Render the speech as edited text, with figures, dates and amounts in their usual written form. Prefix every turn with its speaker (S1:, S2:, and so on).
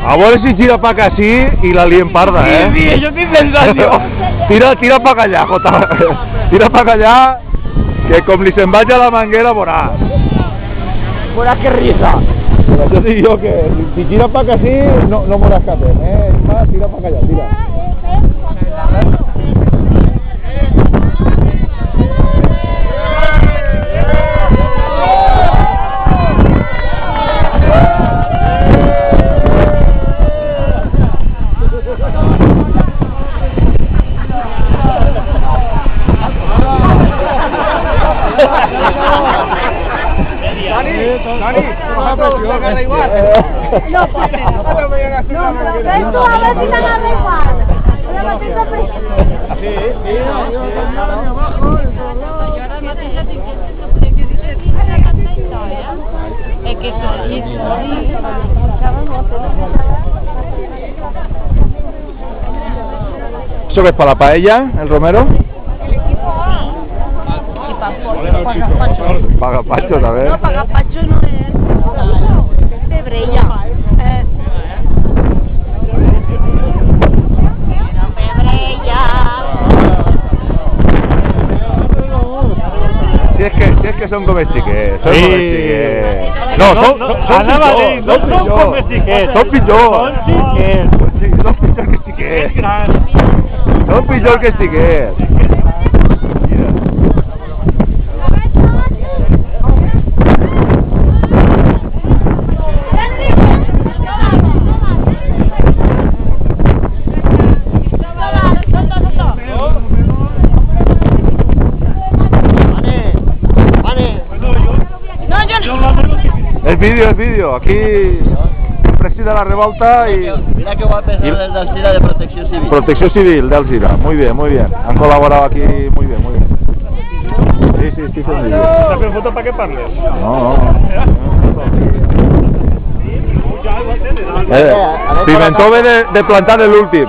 S1: A veure si gira pa acá sí i la liem parda, eh?
S2: Sí, això tinc sensació.
S1: Tira pa allà, Jota. Tira pa allà, que com li se'n vaig a la manguera, veuràs.
S2: Veuràs que risa.
S1: Per això dic jo que si gira pa acá sí, no veuràs cap, eh? Isma, tira pa allà, tira.
S2: Dani, agarra igual.
S3: No, pues, tú a ver si te agarra igual. Una matita presión.
S2: Sí.
S3: Es que
S1: ¿Eso qué es para la paella, el romero? Para gazpacho también.
S3: No, para gazpacho no es de Brella.
S1: Si es que son comestiques, son comestiques. No, son comestiques. Son pitjors. Son pitjors que xiquets. Son pitjors que xiquets. El vídeo, aquí preside la revolta y...
S2: Mira que guapa es desde el CIRA de Protección Civil.
S1: Protección Civil del CIRA, muy bien. Han colaborado aquí muy bien. Sí, son vídeos.
S4: ¿Estás en foto para qué parles?
S1: No. Pimentó ve de plantar el últim.